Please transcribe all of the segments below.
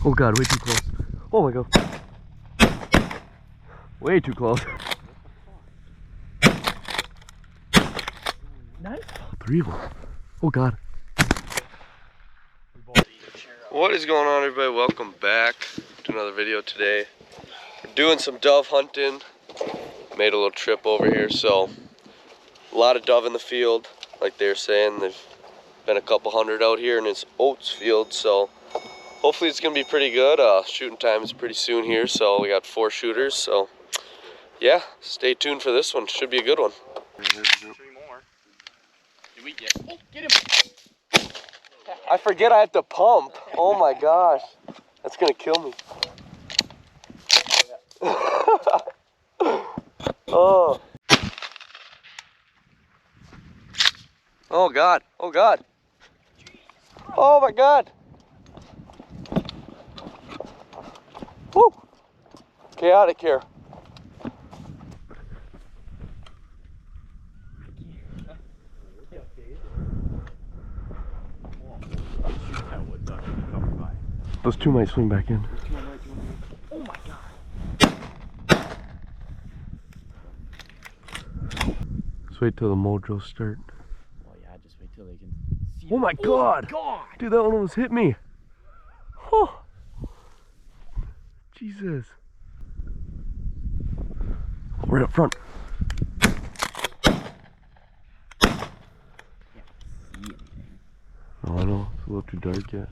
Oh God, way too close. Oh my God. Way too close. Nice. 3 of them. Oh God. What is going on, everybody? Welcome back to another video today. We're doing some dove hunting. Made a little trip over here, so a lot of dove in the field. Like they were saying, there's been a couple hundred out here in this oats field, so hopefully it's gonna be pretty good. Shooting time is pretty soon here, so we got 4 shooters, so yeah, stay tuned for this one. Should be a good one. 3 more. Did we get? Oh, get him! I forget I have to pump. Oh my gosh, that's gonna kill me. Oh. Oh God. Oh God. Oh my God. Woo. Chaotic here. Those 2 might swing back in. Oh my God. Let's wait till the mojos start. Oh yeah, just wait till they can see. Oh my God. God. Dude, that one almost hit me. Oh. Jesus. Right up front. Can't see anything. Oh, I know. It's a little too dark yet.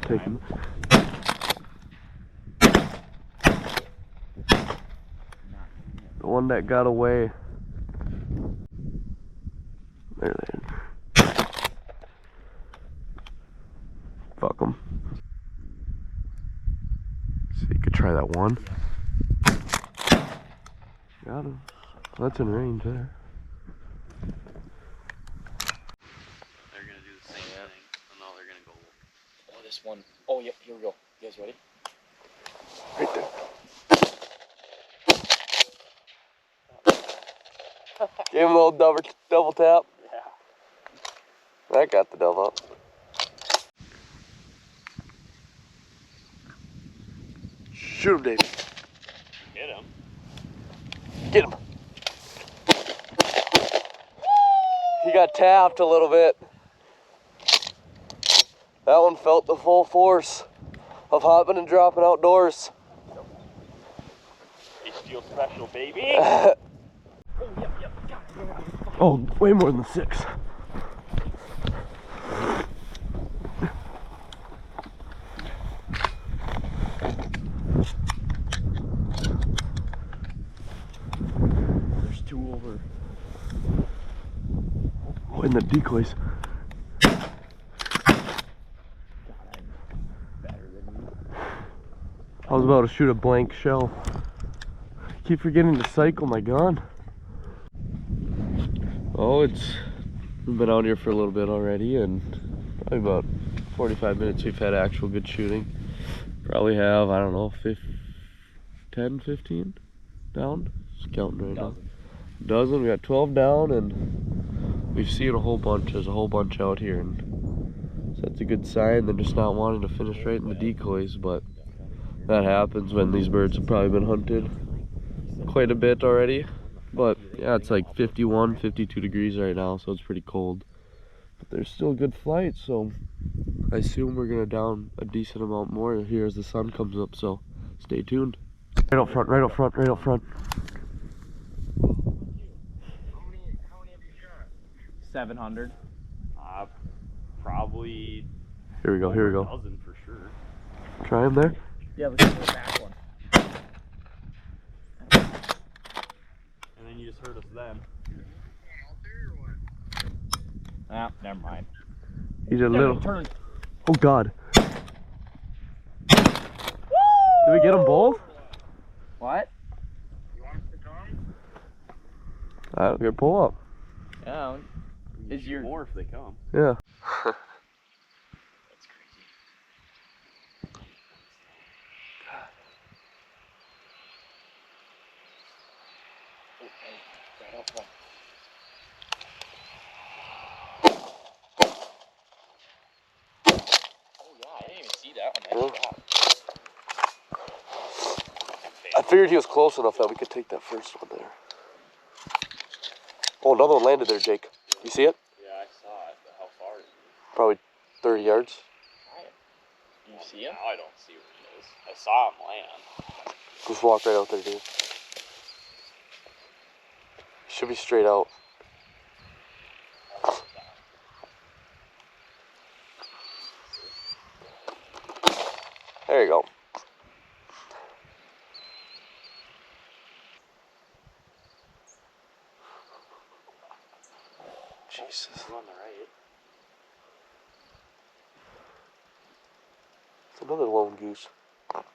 Take him. The one that got away. There they are. Fuck him. So you could try that one. Got him. That's in range there. They're gonna do the same thing. Oh no, they're gonna go. Oh, this one. Oh, yep. Here we go. You guys ready? Right there. Give him a little double tap. Yeah. That got the dove up. Shoot him, Dave. Get him. Get him. He got tapped a little bit. That one felt the full force of hopping and dropping outdoors. HDO special, baby. Oh, Yep. Got it. oh, way more than 6. There's 2 over. Oh, and the decoys. I was about to shoot a blank shell. Keep forgetting to cycle my gun. Oh, we've been out here for a little bit already, and probably about 45 minutes we've had actual good shooting. Probably have, I don't know, 10, 15 down. Just counting right now. Dozen. We got 12 down, and we've seen a whole bunch. There's a whole bunch out here, and so that's a good sign. They're just not wanting to finish right in the decoys, but that happens when these birds have probably been hunted quite a bit already. But yeah, it's like 51, 52 degrees right now, so it's pretty cold. But there's still good flight, so I assume we're gonna down a decent amount more here as the sun comes up, so stay tuned. Right up front, right up front, right up front. How many have you shot? 700. Probably. Here we go, here we go. 1,000 for sure. Try him there. Yeah, let's go to the back one. And then you just heard us then. Ah, never mind. He's a little. Turn. Oh God. Did we get them both? What? You want us to come? I don't care. Pull up. Yeah. Is your more if they come? Yeah. That's crazy. Right up front. figured he was close enough that we could take that first one there. Oh, another one landed there, Jake. You see it? Yeah, I saw it, but how far is he? Probably 30 yards. Do you see him? Now I don't see where he is. I saw him land. Just walk right out there, dude. Should be straight out. There you go. Jesus. He's on the right. It's another lone goose. Heavy.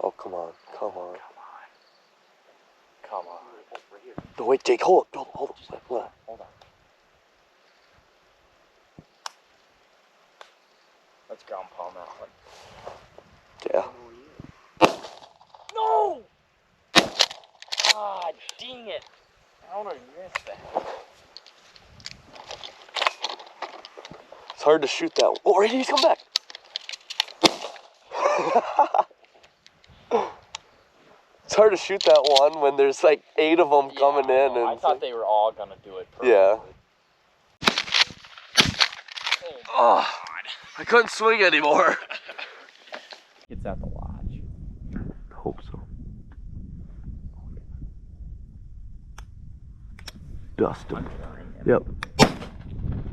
Oh, come on. Come on. Come on. Oh, right here. No, wait, Jake, hold on. Hold on. Hold on. Let's ground pound that one. Yeah. No! Ah, dang it. How did I miss that? It's hard to shoot that one. Oh, right here, he's coming back. It's hard to shoot that one when there's like 8 of them coming in. And I thought they were all gonna do it perfectly. Yeah. Oh, Oh, I couldn't swing anymore. it's at the lodge. Hope so. Dust him. Yep.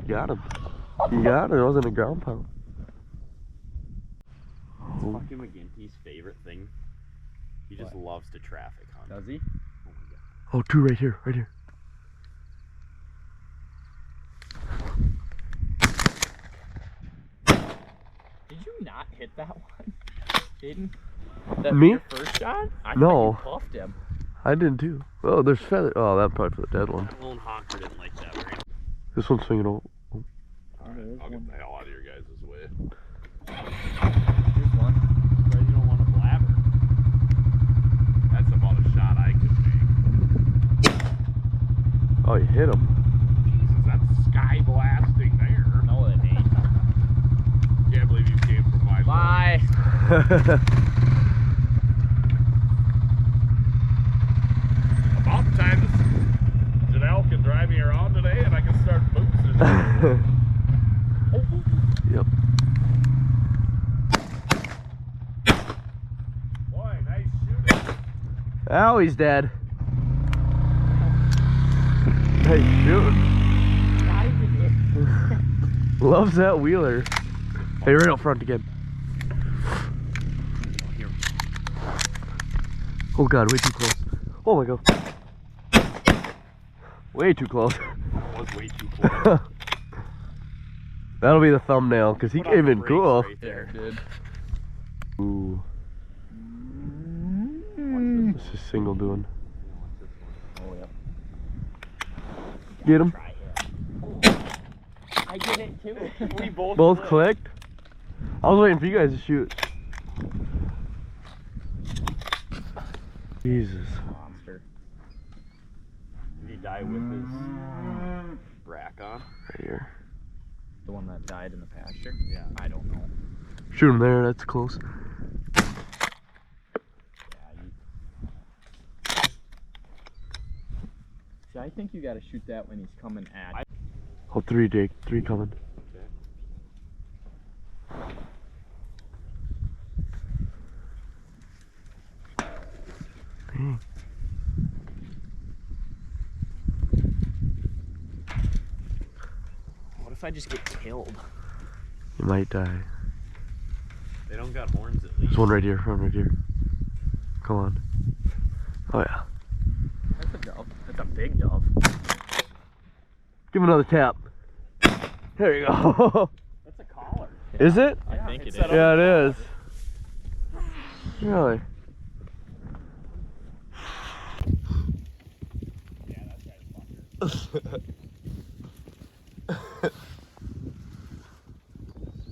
Got him. You got it. It wasn't a ground pound. It's fucking McGinty's favorite thing. He just loves to traffic hunt. Does he? Oh my god. Oh, 2 right here. Right here. Did you not hit that one, Hayden? That Me? your first shot? I No. thought you puffed him. I did too. Oh, there's feather. Oh, that's probably for the dead one. That lone honker didn't like that very much. This one's swinging over. Alright, I'll get the hell out of your guys' way. Here's one. But you don't want to blabber. That's about a shot I could make. Oh, you hit him. Jesus, that's sky blasting there. No, it ain't. Can't believe you came from my Bye. About time Janelle can drive me around today and I can start boosting. Yep. Boy, nice shooting. Oh, he's dead. Hey, shooting. Loves that wheeler. Hey, right out front again. Oh god, way too close. Oh my god. Way too close. That was way too close. That'll be the thumbnail, because he Put on came the in brakes cool. right there. Dude. Ooh. What's this single doing? Oh, yeah. Get him. Try it. I did it too. We Both clicked? I was waiting for you guys to shoot. Jesus. Monster. Did he die with his brack on? Right here. The one that died in the pasture? Yeah. I don't know. Shoot him there, that's close. See, I think you gotta shoot that when he's coming at. Oh, 3, Jake. 3 coming. Dang. What if I just get killed? You might die. They don't got horns at least. There's one right here. One right here. Come on. Oh, yeah. That's a dove. That's a big dove. Give him another tap. There you go. That's a collar. Is it? I think it is. Yeah, it is. Really? Yeah, that guy's fucker.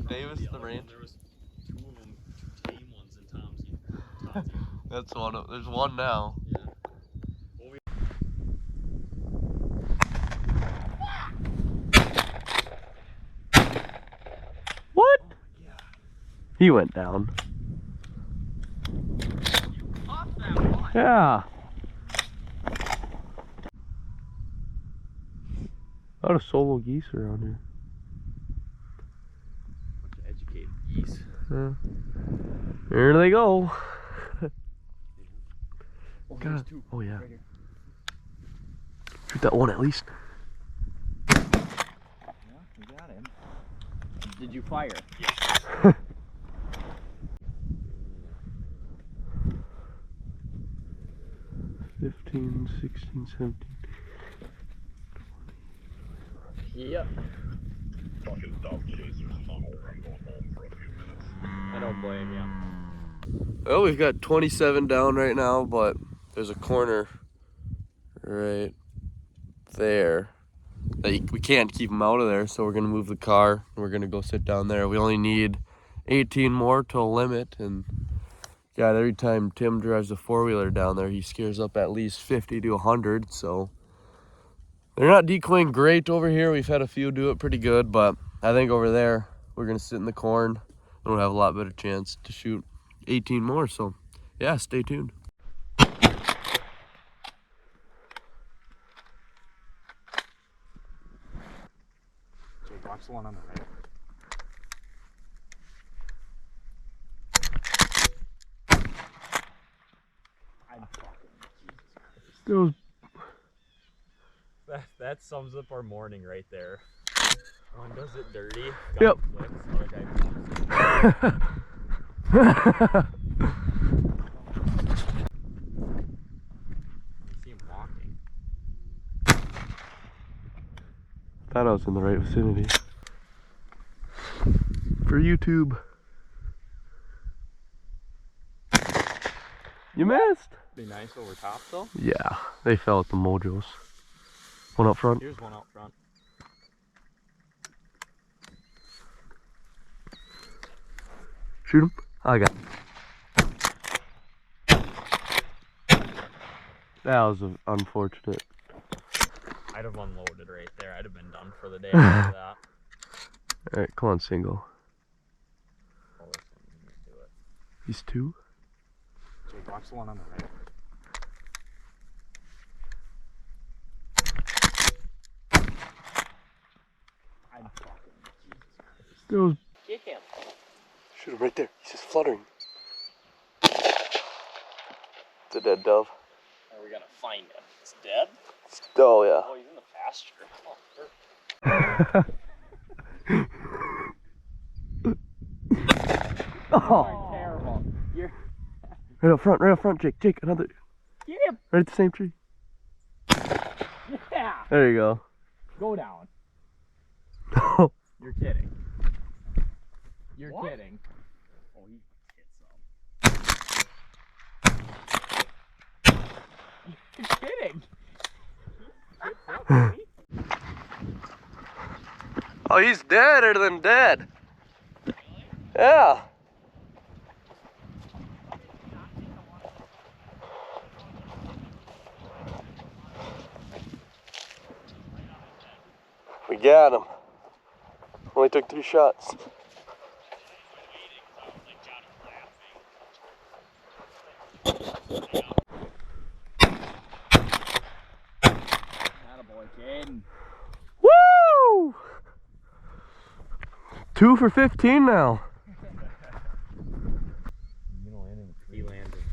Davis, the ranch. There was 2 of them, 2 tame ones in Tom's yard. That's one of, there's one now. Yeah. What? He went down. Yeah. A lot of solo geese around here. Bunch of educated geese. Yeah. There they go. Oh, God. there's two. Oh yeah. Right here. Shoot that one at least. Yeah, we got him. Did you fire? Yes. 15, 16, 17. Yep. Fucking dog chasers tunnel. I'm going home for a few minutes. I don't blame you. Well, we've got 27 down right now, but there's a corner right there that we can't keep them out of there, so we're gonna move the car and we're gonna go sit down there. We only need 18 more to a limit, and God, every time Tim drives a four-wheeler down there, he scares up at least 50 to 100, so they're not decoying great over here. We've had a few do it pretty good, but I think over there we're gonna sit in the corn and we'll have a lot better chance to shoot 18 more, so yeah, stay tuned. Jake, watch the one on the right. Those That sums up our morning right there. One does it dirty. Yep. Flips, other guy pumps it. You see him walking. Thought I was in the right vicinity. For YouTube. You missed? Be nice over top though. Yeah, they fell at the mojos. One up front. Here's one out front. Shoot him. I got him. That was unfortunate. I'd have unloaded right there. I'd have been done for the day after that. Alright, come on, single. Oh, this one didn't do it. These two? Jake, watch the one on the right. Those. Kick him. Shoot him right there. He's just fluttering. It's a dead dove. Are we gonna find him? It's dead? Oh, yeah. Oh, he's in the pasture. Oh, Oh. terrible. You're... Right up front, Jake. Jake, another. Get him! Right at the same tree. Yeah! There you go. Go down. You're kidding. You're kidding. Oh, he hit some. You're kidding. Oh, he's deader than dead. Yeah. We got him. Only took 3 shots. Attaboy, Caden. Woo! 2 for 15 now. He landed.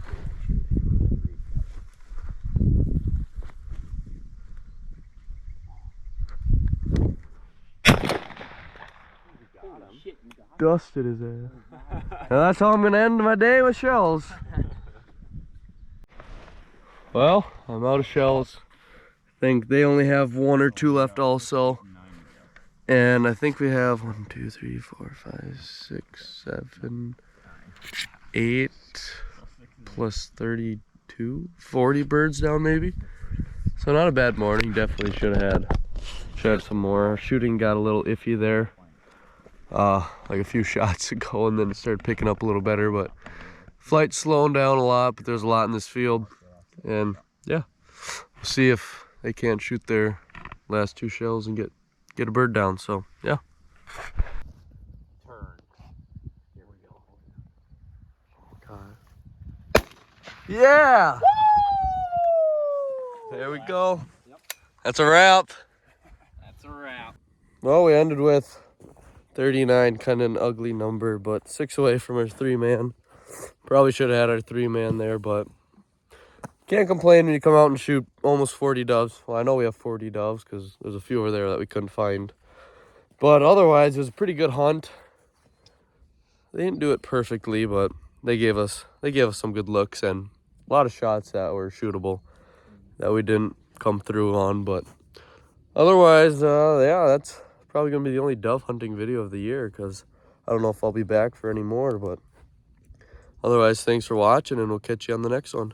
Dusted his ass. And that's how I'm gonna end my day with shells. Well, I'm out of shells. I think they only have 1 or 2 left also. And I think we have 1, 2, 3, 4, 5, 6, 7, 8 plus 32, 40 birds down maybe. So not a bad morning. Definitely should have had some more. Our shooting got a little iffy there. Like a few shots ago, and then it started picking up a little better, but flight's slowing down a lot, but there's a lot in this field, and yeah, we'll see if they can't shoot their last 2 shells and get a bird down. So yeah. Turn. Here we go. God. Yeah. Woo! There we go. That's a wrap. That's a wrap. Well, we ended with 39, kind of an ugly number, but 6 away from our 3-man. Probably should have had our 3-man there, but can't complain when you come out and shoot almost 40 doves. Well, I know we have 40 doves because there's a few over there that we couldn't find. But otherwise, it was a pretty good hunt. They didn't do it perfectly, but they gave us some good looks and a lot of shots that were shootable that we didn't come through on. But otherwise, yeah, that's probably gonna be the only dove hunting video of the year because I don't know if I'll be back for any more. But otherwise, thanks for watching, and we'll catch you on the next one.